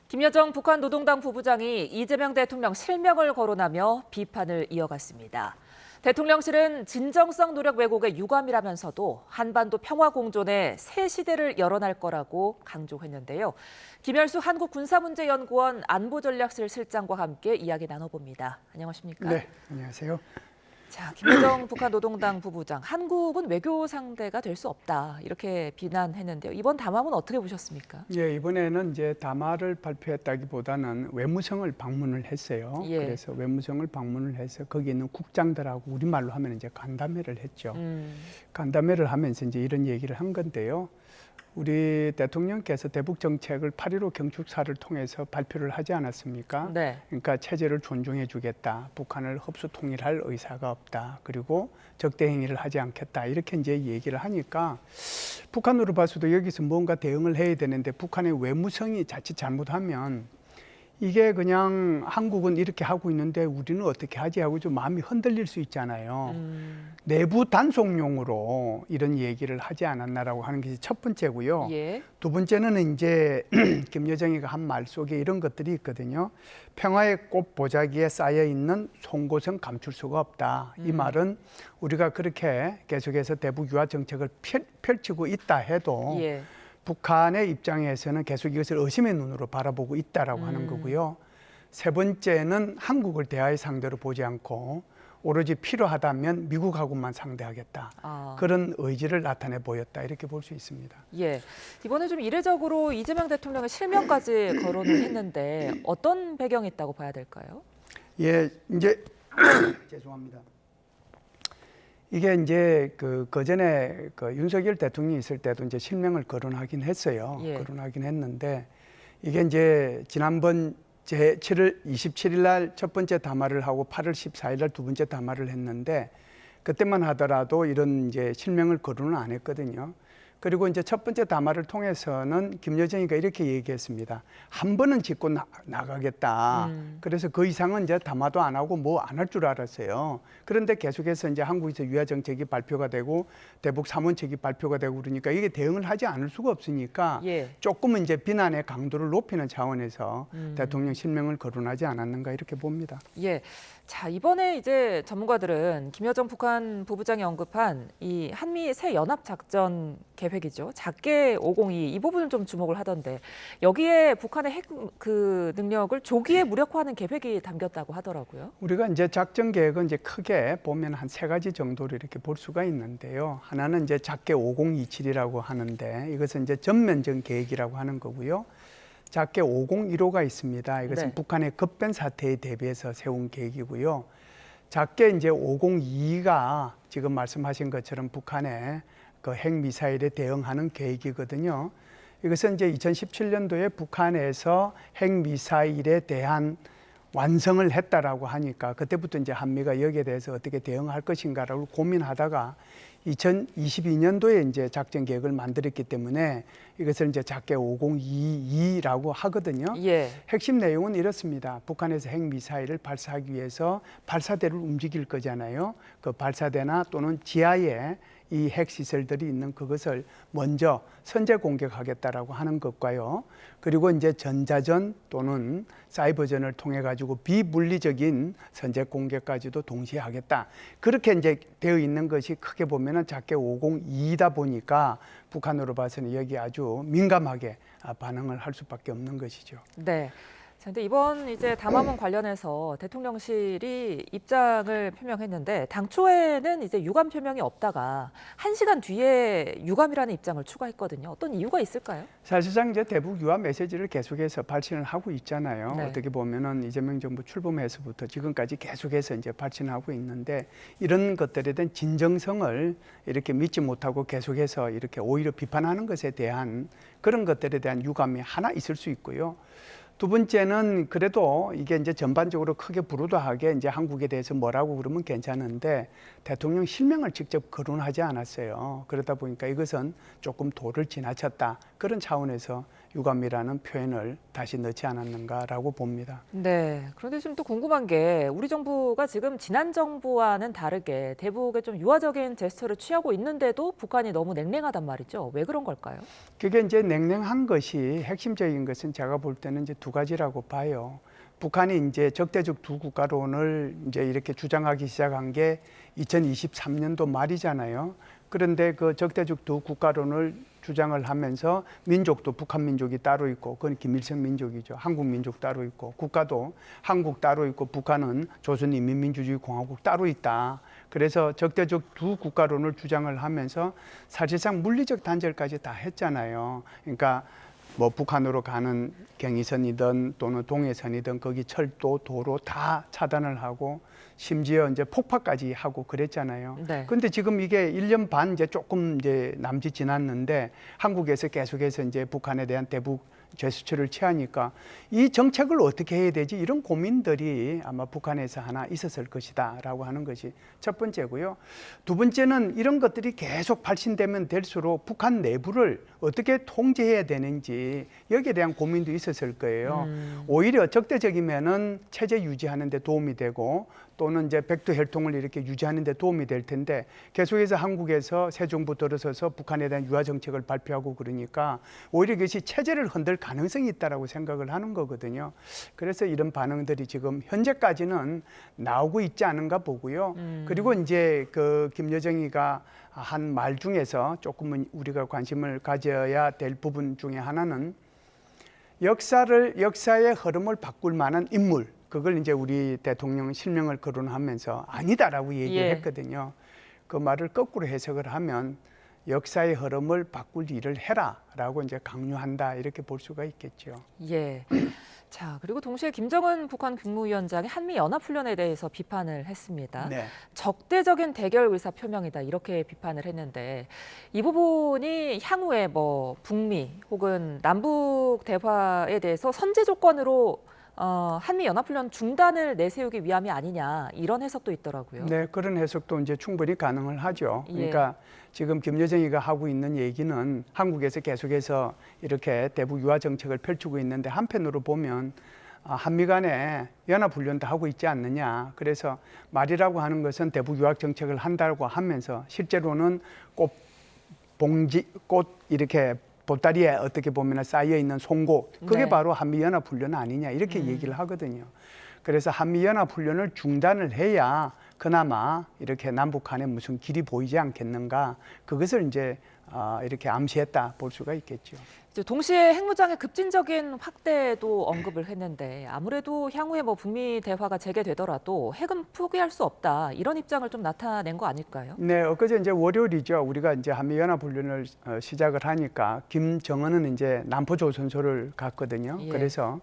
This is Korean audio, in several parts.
김여정 북한 노동당 부부장이 이재명 대통령 실명을 거론하며 비판을 이어갔습니다. 대통령실은 진정성 노력 왜곡의 유감이라면서도 한반도 평화 공존의 새 시대를 열어날 거라고 강조했는데요. 김열수 한국군사문제연구원 안보전략실 실장과 함께 이야기 나눠봅니다. 안녕하십니까? 네, 안녕하세요. 자, 김여정 북한 노동당 부부장, 한국은 외교 상대가 될 수 없다 이렇게 비난했는데요. 이번 담화문 어떻게 보셨습니까? 예, 이번에는 이제 담화를 발표했다기보다는 외무성을 방문을 했어요. 예. 그래서 외무성을 방문을 해서 거기 있는 국장들하고 우리말로 하면 이제 간담회를 했죠. 간담회를 하면서 이제 이런 얘기를 한 건데요. 우리 대통령께서 대북 정책을 8.15 경축사를 통해서 발표를 하지 않았습니까? 네. 그러니까 체제를 존중해 주겠다. 북한을 흡수 통일할 의사가 없다. 그리고 적대 행위를 하지 않겠다. 이렇게 이제 얘기를 하니까 북한으로 봐서도 여기서 뭔가 대응을 해야 되는데 북한의 외무성이 자칫 잘못하면 이게 그냥 한국은 이렇게 하고 있는데 우리는 어떻게 하지 하고 좀 마음이 흔들릴 수 있잖아요. 내부 단속용으로 이런 얘기를 하지 않았나라고 하는 게 첫 번째고요. 예. 두 번째는 이제 김여정이가 한 말 속에 이런 것들이 있거든요. 평화의 꽃 보자기에 쌓여 있는 송곳은 감출 수가 없다. 이 말은 우리가 그렇게 계속해서 대북 유화 정책을 펼치고 있다 해도 예. 북한의 입장에서는 계속 이것을 의심의 눈으로 바라보고 있다라고 하는 거고요. 세 번째는 한국을 대화의 상대로 보지 않고 오로지 필요하다면 미국하고만 상대하겠다. 그런 의지를 나타내 보였다. 이렇게 볼 수 있습니다. 예, 이번에 좀 이례적으로 이재명 대통령의 실명까지 거론을 했는데 어떤 배경이 있다고 봐야 될까요? 예, 이제 죄송합니다. 이게 이제 그전에 윤석열 대통령이 있을 때도 이제 실명을 거론하긴 했어요. 예. 거론하긴 했는데 이게 이제 지난번 제 7월 27일 날 첫 번째 담화를 하고 8월 14일 날 두 번째 담화를 했는데 그때만 하더라도 이런 이제 실명을 거론을 안 했거든요. 그리고 이제 첫 번째 담화를 통해서는 김여정이가 이렇게 얘기했습니다. 한 번은 짚고 나가겠다. 그래서 그 이상은 이제 담화도 안 하고 뭐 안 할 줄 알았어요. 그런데 계속해서 이제 한국에서 유화 정책이 발표가 되고 대북 삼원책이 발표가 되고 그러니까 이게 대응을 하지 않을 수가 없으니까 예. 조금은 이제 비난의 강도를 높이는 차원에서 대통령 실명을 거론하지 않았는가 이렇게 봅니다. 예. 자, 이번에 이제 전문가들은 김여정 북한 부부장이 언급한 이 한미 새 연합 작전 계획이죠. 작게 502 이 부분을 좀 주목을 하던데 여기에 북한의 핵 능력을 조기에 무력화하는 계획이 담겼다고 하더라고요. 우리가 이제 작전 계획은 이제 크게 보면 한 세 가지 정도로 이렇게 볼 수가 있는데요. 하나는 이제 작게 5027이라고 하는데 이것은 이제 전면전 계획이라고 하는 거고요. 작게 5015가 있습니다. 이것은 네. 북한의 급변 사태에 대비해서 세운 계획이고요. 작게 이제 502가 지금 말씀하신 것처럼 북한의 그 핵미사일에 대응하는 계획이거든요. 이것은 이제 2017년도에 북한에서 핵미사일에 대한 완성을 했다라고 하니까 그때부터 이제 한미가 여기에 대해서 어떻게 대응할 것인가라고 고민하다가 2022년도에 이제 작전 계획을 만들었기 때문에 이것을 이제 작게 5022라고 하거든요. 예. 핵심 내용은 이렇습니다. 북한에서 핵미사일을 발사하기 위해서 발사대를 움직일 거잖아요. 그 발사대나 또는 지하에 이 핵시설들이 있는 그것을 먼저 선제 공격하겠다라고 하는 것과요. 그리고 이제 전자전 또는 사이버전을 통해 가지고 비물리적인 선제 공격까지도 동시에 하겠다. 그렇게 이제 되어 있는 것이 크게 보면은 작게 502이다 보니까 북한으로 봐서는 여기 아주 민감하게 반응을 할 수밖에 없는 것이죠. 네. 그런데 이번 이제 담화문 관련해서 대통령실이 입장을 표명했는데 당초에는 이제 유감 표명이 없다가 1시간 뒤에 유감이라는 입장을 추가했거든요. 어떤 이유가 있을까요? 사실상 이제 대북 유화 메시지를 계속해서 발신을 하고 있잖아요. 네. 어떻게 보면은 이재명 정부 출범해서부터 지금까지 계속해서 이제 발신하고 있는데 이런 것들에 대한 진정성을 이렇게 믿지 못하고 계속해서 이렇게 오히려 비판하는 것에 대한 그런 것들에 대한 유감이 하나 있을 수 있고요. 두 번째는 그래도 이게 이제 전반적으로 크게 부르다하게 이제 한국에 대해서 뭐라고 그러면 괜찮은데 대통령 실명을 직접 거론하지 않았어요. 그러다 보니까 이것은 조금 도를 지나쳤다. 그런 차원에서 유감이라는 표현을 다시 넣지 않았는가라고 봅니다. 네. 그런데 지금 또 궁금한 게 우리 정부가 지금 지난 정부와는 다르게 대북에 좀 유화적인 제스처를 취하고 있는데도 북한이 너무 냉랭하단 말이죠. 왜 그런 걸까요? 그게 이제 냉랭한 것이 핵심적인 것은 제가 볼 때는 이제 두 가지라고 봐요. 북한이 이제 적대적 두 국가론을 이제 이렇게 주장하기 시작한 게 2023년도 말이잖아요. 그런데 그 적대적 두 국가론을 주장을 하면서 민족도 북한 민족이 따로 있고 그건 김일성 민족이죠. 한국 민족 따로 있고 국가도 한국 따로 있고 북한은 조선인민민주주의 공화국 따로 있다. 그래서 적대적 두 국가론을 주장을 하면서 사실상 물리적 단절까지 다 했잖아요. 그러니까 뭐 북한으로 가는 경의선이든 또는 동해선이든 거기 철도, 도로 다 차단을 하고 심지어 이제 폭파까지 하고 그랬잖아요. 네. 그런데 지금 이게 1년 반 이제 조금 이제 남짓 지났는데 한국에서 계속해서 이제 북한에 대한 대북 제스처를 취하니까 이 정책을 어떻게 해야 되지? 이런 고민들이 아마 북한에서 하나 있었을 것이다라고 하는 것이 첫 번째고요. 두 번째는 이런 것들이 계속 발신되면 될수록 북한 내부를 어떻게 통제해야 되는지 여기에 대한 고민도 있었을 거예요. 오히려 적대적이면은 체제 유지하는 데 도움이 되고 또는 이제 백두혈통을 이렇게 유지하는 데 도움이 될 텐데 계속해서 한국에서 새 정부 들어서서 북한에 대한 유화 정책을 발표하고 그러니까 오히려 이것이 체제를 흔들 가능성이 있다라고 생각을 하는 거거든요. 그래서 이런 반응들이 지금 현재까지는 나오고 있지 않은가 보고요. 그리고 이제 그 김여정이가 한 말 중에서 조금은 우리가 관심을 가져야 될 부분 중에 하나는 역사의 흐름을 바꿀 만한 인물, 그걸 이제 우리 대통령 실명을 거론하면서 아니다라고 얘기했거든요. 그 말을 거꾸로 해석을 하면 역사의 흐름을 바꿀 일을 해라라고 이제 강요한다 이렇게 볼 수가 있겠죠. 예. 자, 그리고 동시에 김정은 북한 국무위원장이 한미 연합훈련에 대해서 비판을 했습니다. 네. 적대적인 대결 의사 표명이다 이렇게 비판을 했는데 이 부분이 향후에 뭐 북미 혹은 남북 대화에 대해서 선제 조건으로 한미 연합훈련 중단을 내세우기 위함이 아니냐 이런 해석도 있더라고요. 네, 그런 해석도 이제 충분히 가능을 하죠. 예. 그러니까 지금 김여정이가 하고 있는 얘기는 한국에서 계속해서 이렇게 대북 유화 정책을 펼치고 있는데 한편으로 보면 한미 간에 연합훈련도 하고 있지 않느냐. 그래서 말이라고 하는 것은 대북 유화 정책을 한다고 하면서 실제로는 꽃 이렇게 보따리에 어떻게 보면 쌓여 있는 송곳, 그게 네. 바로 한미연합훈련 아니냐 이렇게 얘기를 하거든요. 그래서 한미연합훈련을 중단을 해야 그나마 이렇게 남북 간에 무슨 길이 보이지 않겠는가, 그것을 이제 이렇게 암시했다 볼 수가 있겠죠. 이제 동시에 핵무장의 급진적인 확대도 언급을 했는데 아무래도 향후에 뭐 북미 대화가 재개되더라도 핵은 포기할 수 없다 이런 입장을 좀 나타낸 거 아닐까요? 네, 엊그제 이제 월요일이죠. 우리가 이제 한미연합훈련을 시작을 하니까 김정은은 이제 남포조선소를 갔거든요. 예. 그래서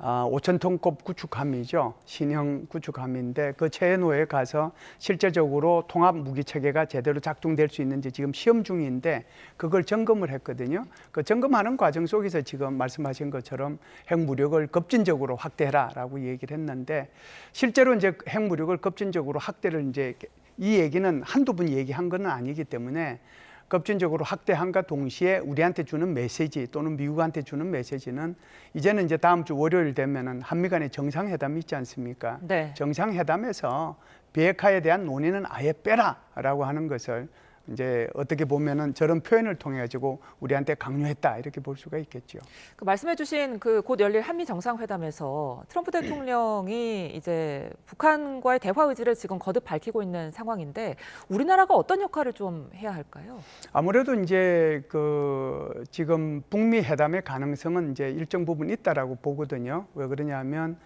5,000톤급 구축함이죠. 신형 구축함인데 그 체해노에 가서 실제적으로 통합 무기 체계가 제대로 작동될 수 있는지 지금 시험 중인데 그걸 점검을 했거든요. 그 점검하는 과정 속에서 지금 말씀하신 것처럼 핵무력을 급진적으로 확대해라라고 얘기를 했는데 실제로 이제 핵무력을 급진적으로 확대를 이제 이 얘기는 한두 번 얘기한 건 아니기 때문에 급진적으로 확대함과 동시에 우리한테 주는 메시지 또는 미국한테 주는 메시지는 이제는 이제 다음 주 월요일 되면은 한미 간의 정상회담이 있지 않습니까? 네. 정상회담에서 비핵화에 대한 논의는 아예 빼라라고 하는 것을 이제 어떻게 보면은 저런 표현을 통해 가지고 우리한테 강요했다 이렇게 볼 수가 있겠죠. 그 말씀해주신 그 곧 열릴 한미 정상회담에서 트럼프 대통령이 이제 북한과의 대화 의지를 지금 거듭 밝히고 있는 상황인데 우리나라가 어떤 역할을 좀 해야 할까요? 아무래도 이제 그 지금 북미 회담의 가능성은 이제 일정 부분 있다라고 보거든요. 왜 그러냐면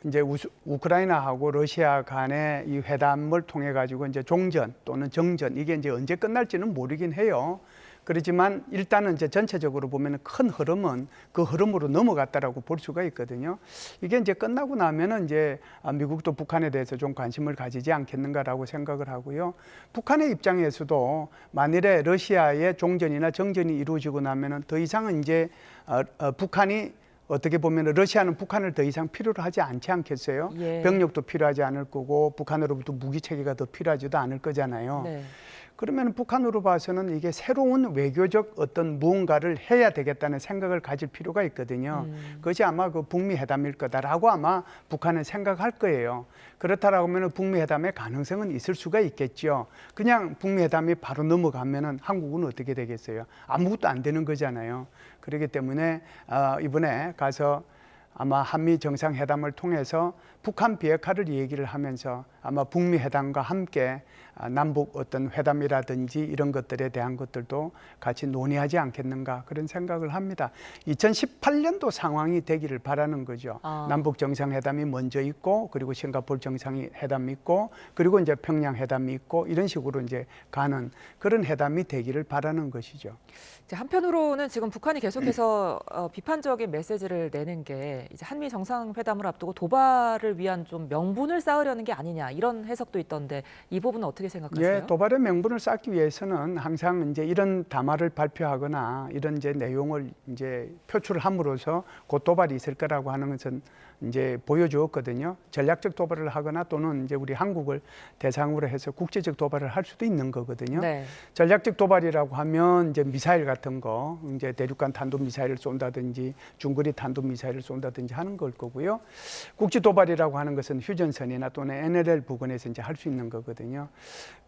이제 우크라이나하고 러시아 간의 이 회담을 통해 가지고 이제 종전 또는 정전 이게 이제 언제 끝날지는 모르긴 해요. 그렇지만 일단은 이제 전체적으로 보면 큰 흐름은 그 흐름으로 넘어갔다라고 볼 수가 있거든요. 이게 이제 끝나고 나면은 이제 미국도 북한에 대해서 좀 관심을 가지지 않겠는가라고 생각을 하고요. 북한의 입장에서도 만일에 러시아의 종전이나 정전이 이루어지고 나면은 더 이상은 이제 북한이 어떻게 보면 러시아는 북한을 더 이상 필요로 하지 않지 않겠어요? 예. 병력도 필요하지 않을 거고 북한으로부터 무기 체계가 더 필요하지도 않을 거잖아요. 네. 그러면 북한으로 봐서는 이게 새로운 외교적 어떤 무언가를 해야 되겠다는 생각을 가질 필요가 있거든요. 그것이 아마 그 북미 회담일 거다라고 아마 북한은 생각할 거예요. 그렇다라고 하면 북미 회담의 가능성은 있을 수가 있겠죠. 그냥 북미 회담이 바로 넘어가면은 한국은 어떻게 되겠어요? 아무것도 안 되는 거잖아요. 그렇기 때문에 이번에 가서 아마 한미 정상회담을 통해서 북한 비핵화를 얘기를 하면서 아마 북미 회담과 함께 남북 어떤 회담이라든지 이런 것들에 대한 것들도 같이 논의하지 않겠는가 그런 생각을 합니다. 2018년도 상황이 되기를 바라는 거죠. 남북 정상회담이 먼저 있고 그리고 싱가포르 정상회담이 있고 그리고 이제 평양 회담이 있고 이런 식으로 이제 가는 그런 회담이 되기를 바라는 것이죠. 이제 한편으로는 지금 북한이 계속해서 비판적인 메시지를 내는 게 이제 한미 정상회담을 앞두고 도발을 위한 좀 명분을 쌓으려는 게 아니냐 이런 해석도 있던데 이 부분은 어떻게 생각하세요? 예, 도발의 명분을 쌓기 위해서는 항상 이제 이런 담화를 발표하거나 이런 이제 내용을 이제 표출함으로써 곧 도발이 있을 거라고 하는 것은 이제 보여주었거든요. 전략적 도발을 하거나 또는 이제 우리 한국을 대상으로 해서 국제적 도발을 할 수도 있는 거거든요. 네. 전략적 도발이라고 하면 이제 미사일 같은 거, 이제 대륙간 탄도 미사일을 쏜다든지 중거리 탄도 미사일을 쏜다든지 하는 걸 거고요. 국지 도발이라고 하는 것은 휴전선이나 또는 NLL 부근에서 이제 할 수 있는 거거든요.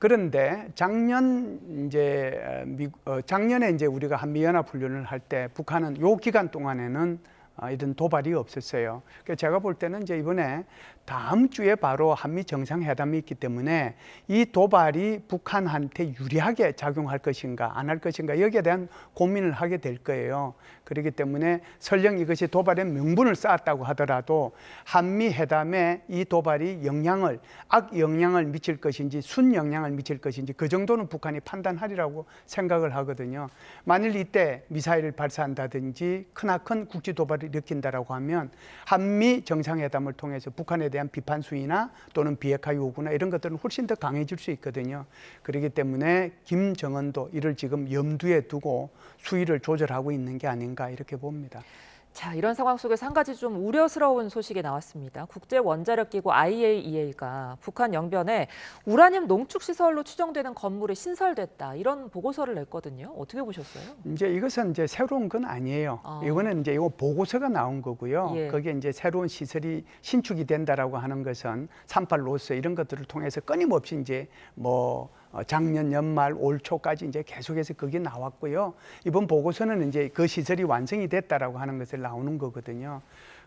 그런데 작년에 이제 우리가 한미연합훈련을 할 때 북한은 요 기간 동안에는 이런 도발이 없었어요. 그러니까 제가 볼 때는 이제 이번에 다음 주에 바로 한미 정상회담이 있기 때문에 이 도발이 북한한테 유리하게 작용할 것인가 안 할 것인가 여기에 대한 고민을 하게 될 거예요. 그렇기 때문에 설령 이것이 도발의 명분을 쌓았다고 하더라도 한미 회담에 이 도발이 악영향을 미칠 것인지 순영향을 미칠 것인지 그 정도는 북한이 판단하리라고 생각을 하거든요. 만일 이때 미사일을 발사한다든지 크나큰 국지 도발을 일으킨다라고 하면 한미 정상회담을 통해서 북한에 대한 비판 수위나 또는 비핵화 요구나 이런 것들은 훨씬 더 강해질 수 있거든요. 그렇기 때문에 김정은도 이를 지금 염두에 두고 수위를 조절하고 있는 게 아닌가 이렇게 봅니다. 자, 이런 상황 속에서 한 가지 좀 우려스러운 소식이 나왔습니다. 국제원자력기구 IAEA가 북한 영변에 우라늄 농축시설로 추정되는 건물이 신설됐다. 이런 보고서를 냈거든요. 어떻게 보셨어요? 이제 이것은 이제 새로운 건 아니에요. 이거는 이제 이거 보고서가 나온 거고요. 예. 거기에 이제 새로운 시설이 신축이 된다라고 하는 것은 38로스 이런 것들을 통해서 끊임없이 이제 작년 연말 올 초까지 이제 계속해서 그게 나왔고요. 이번 보고서는 이제 그 시설이 완성이 됐다라고 하는 것을 나오는 거거든요.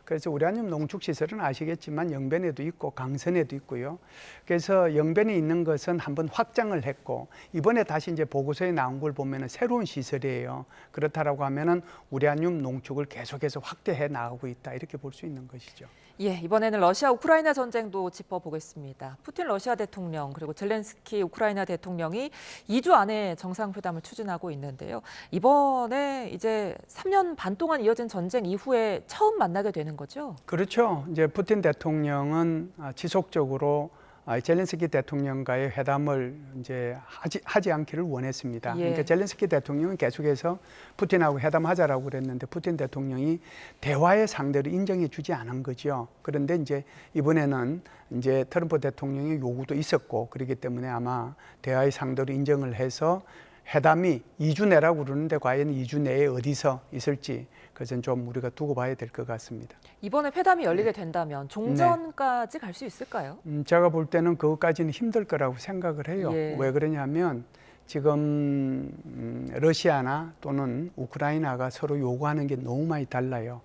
그래서 우라늄 농축 시설은 아시겠지만 영변에도 있고 강선에도 있고요. 그래서 영변에 있는 것은 한번 확장을 했고 이번에 다시 이제 보고서에 나온 걸 보면은 새로운 시설이에요. 그렇다라고 하면은 우라늄 농축을 계속해서 확대해 나가고 있다 이렇게 볼 수 있는 것이죠. 예, 이번에는 러시아 우크라이나 전쟁도 짚어보겠습니다. 푸틴 러시아 대통령 그리고 젤렌스키 우크라이나 대통령이 2주 안에 정상회담을 추진하고 있는데요. 이번에 이제 3년 반 동안 이어진 전쟁 이후에 처음 만나게 되는 거죠? 그렇죠. 이제 푸틴 대통령은 지속적으로 젤렌스키 대통령과의 회담을 이제 하지 않기를 원했습니다. 예. 그러니까 젤렌스키 대통령은 계속해서 푸틴하고 회담하자라고 그랬는데 푸틴 대통령이 대화의 상대로 인정해주지 않은 거죠. 그런데 이제 이번에는 이제 트럼프 대통령의 요구도 있었고 그렇기 때문에 아마 대화의 상대로 인정을 해서 회담이 2주 내라고 그러는데 과연 2주 내에 어디서 있을지 그것은 좀 우리가 두고 봐야 될 것 같습니다. 이번에 회담이 열리게 된다면 종전까지 갈 수 있을까요? 제가 볼 때는 그것까지는 힘들 거라고 생각을 해요. 예. 왜 그러냐면 지금 러시아나 또는 우크라이나가 서로 요구하는 게 너무 많이 달라요.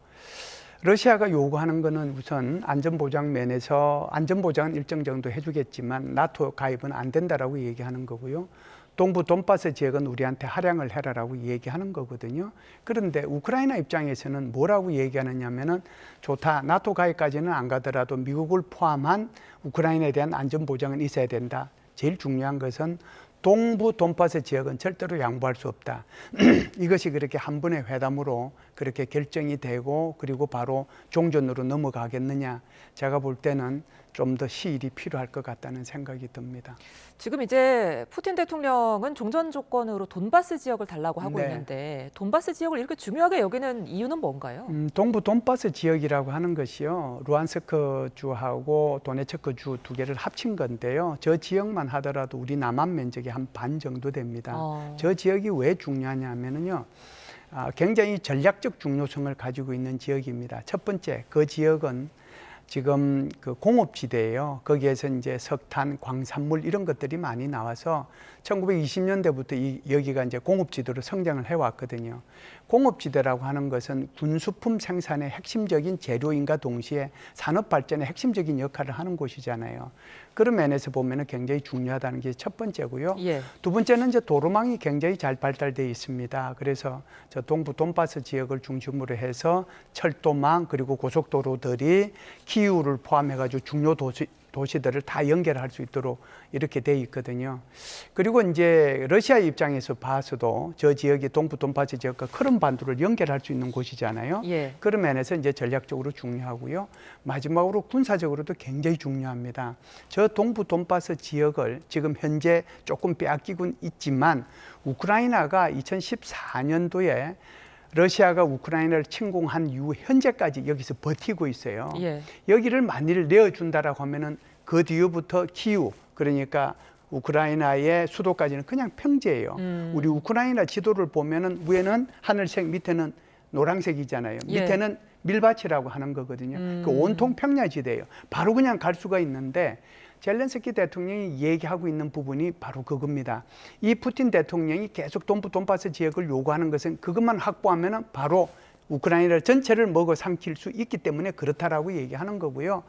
러시아가 요구하는 거는 우선 안전보장 면에서 안전보장은 일정 정도 해주겠지만 나토 가입은 안 된다라고 얘기하는 거고요. 동부 돈바스 지역은 우리한테 할양을 해라라고 얘기하는 거거든요. 그런데 우크라이나 입장에서는 뭐라고 얘기하느냐면은 좋다. 나토 가입까지는 안 가더라도 미국을 포함한 우크라이나에 대한 안전 보장은 있어야 된다. 제일 중요한 것은 동부 돈바스 지역은 절대로 양보할 수 없다. 이것이 그렇게 한 번의 회담으로 그렇게 결정이 되고 그리고 바로 종전으로 넘어가겠느냐. 제가 볼 때는 좀 더 시일이 필요할 것 같다는 생각이 듭니다. 지금 이제 푸틴 대통령은 종전 조건으로 돈바스 지역을 달라고 하고 네. 있는데 돈바스 지역을 이렇게 중요하게 여기는 이유는 뭔가요? 동부 돈바스 지역이라고 하는 것이요, 루안스크 주하고 도네츠크 주 두 개를 합친 건데요. 저 지역만 하더라도 우리 남한 면적의 한 반 정도 됩니다. 저 지역이 왜 중요하냐면요, 굉장히 전략적 중요성을 가지고 있는 지역입니다. 첫 번째, 그 지역은 지금 그 공업지대예요. 거기에서 이제 석탄, 광산물 이런 것들이 많이 나와서 1920년대부터 여기가 이제 공업지대로 성장을 해왔거든요. 공업지대라고 하는 것은 군수품 생산의 핵심적인 재료인과 동시에 산업 발전의 핵심적인 역할을 하는 곳이잖아요. 그런 면에서 보면은 굉장히 중요하다는 게 첫 번째고요. 예. 두 번째는 이제 도로망이 굉장히 잘 발달되어 있습니다. 그래서 저 동부 돈바스 지역을 중심으로 해서 철도망 그리고 고속도로들이 키이우를 포함해가지고 중요 도시들을 다 연결할 수 있도록 이렇게 돼 있거든요. 그리고 이제 러시아 입장에서 봐서도 저 지역이 동부 돈바스 지역과 크림 반도를 연결할 수 있는 곳이잖아요. 예. 그런 면에서 이제 전략적으로 중요하고요. 마지막으로 군사적으로도 굉장히 중요합니다. 저 동부 돈바스 지역을 지금 현재 조금 빼앗기고 있지만 우크라이나가 2014년도에 러시아가 우크라이나를 침공한 이후 현재까지 여기서 버티고 있어요. 예. 여기를 만일 내어준다라고 하면은 그 뒤부터 키이우, 그러니까 우크라이나의 수도까지는 그냥 평지예요. 우리 우크라이나 지도를 보면은 위에는 하늘색, 밑에는 노란색이잖아요. 예. 밑에는 밀밭이라고 하는 거거든요. 그 온통 평야지대예요. 바로 그냥 갈 수가 있는데 젤렌스키 대통령이 얘기하고 있는 부분이 바로 그겁니다. 이 푸틴 대통령이 계속 동부 돈바스 지역을 요구하는 것은 그것만 확보하면 바로 우크라이나 전체를 먹어 삼킬 수 있기 때문에 그렇다라고 얘기하는 거고요.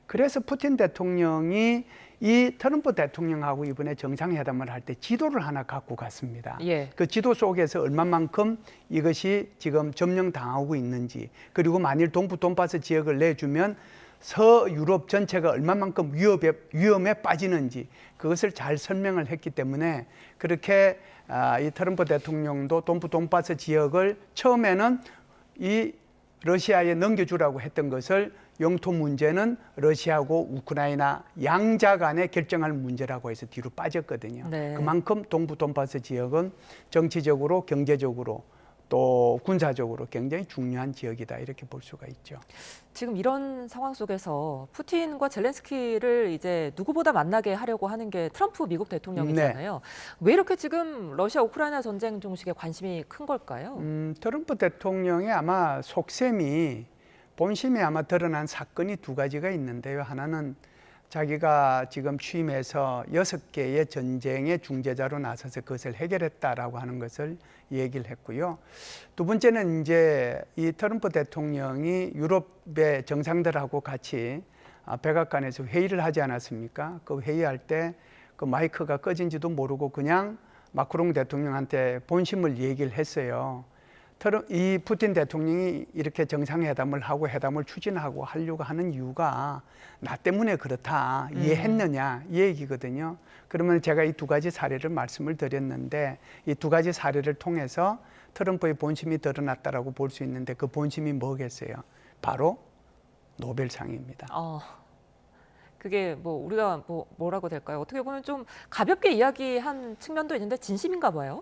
그래서 푸틴 대통령이 이 트럼프 대통령하고 이번에 정상회담을 할 때 지도를 하나 갖고 갔습니다. 예. 그 지도 속에서 얼마만큼 이것이 지금 점령당하고 있는지, 그리고 만일 동부 돈바스 지역을 내주면 서유럽 전체가 얼마만큼 위험에 빠지는지 그것을 잘 설명을 했기 때문에 그렇게 이 트럼프 대통령도 동부 돈바스 지역을 처음에는 이 러시아에 넘겨주라고 했던 것을 영토 문제는 러시아하고 우크라이나 양자 간에 결정할 문제라고 해서 뒤로 빠졌거든요. 네. 그만큼 동부 돈바스 지역은 정치적으로, 경제적으로 또 군사적으로 굉장히 중요한 지역이다 이렇게 볼 수가 있죠. 지금 이런 상황 속에서 푸틴과 젤렌스키를 이제 누구보다 만나게 하려고 하는 게 트럼프 미국 대통령이잖아요. 네. 왜 이렇게 지금 러시아 우크라이나 전쟁 종식에 관심이 큰 걸까요? 트럼프 대통령의 아마 속셈이 본심이 아마 드러난 사건이 두 가지가 있는데요. 하나는 자기가 지금 취임해서 6개의 전쟁의 중재자로 나서서 그것을 해결했다라고 하는 것을 얘기를 했고요. 두 번째는 이제 이 트럼프 대통령이 유럽의 정상들하고 같이 백악관에서 회의를 하지 않았습니까? 그 회의할 때 그 마이크가 꺼진지도 모르고 그냥 마크롱 대통령한테 본심을 얘기를 했어요. 이 푸틴 대통령이 이렇게 정상회담을 하고 회담을 추진하고 하려고 하는 이유가 나 때문에 그렇다. 이해했느냐 이 얘기거든요. 그러면 제가 이 두 가지 사례를 말씀을 드렸는데 이 두 가지 사례를 통해서 트럼프의 본심이 드러났다라고 볼 수 있는데 그 본심이 뭐겠어요? 바로 노벨상입니다. 그게 뭐 우리가 뭐라고 될까요? 어떻게 보면 좀 가볍게 이야기한 측면도 있는데 진심인가 봐요.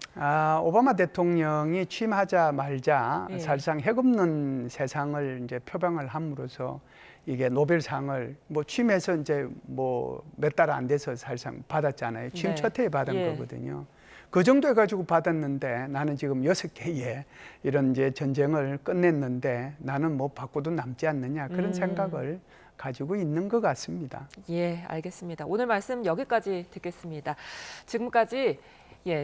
오바마 대통령이 취임하자마자 예. 사실상 핵없는 세상을 이제 표방을 함으로써 이게 노벨상을 뭐 취임해서 이제 뭐 몇 달 안 돼서 사실상 받았잖아요. 취임 네. 첫 해에 받은 예. 거거든요. 그 정도 해가지고 받았는데 나는 지금 6개의 이런 이제 전쟁을 끝냈는데 나는 뭐 받고도 남지 않느냐 그런 생각을 가지고 있는 것 같습니다. 예, 알겠습니다. 오늘 말씀 여기까지 듣겠습니다. 지금까지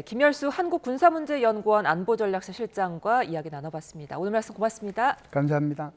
김열수 한국군사문제연구원 안보전략실 실장과 이야기 나눠봤습니다. 오늘 말씀 고맙습니다. 감사합니다.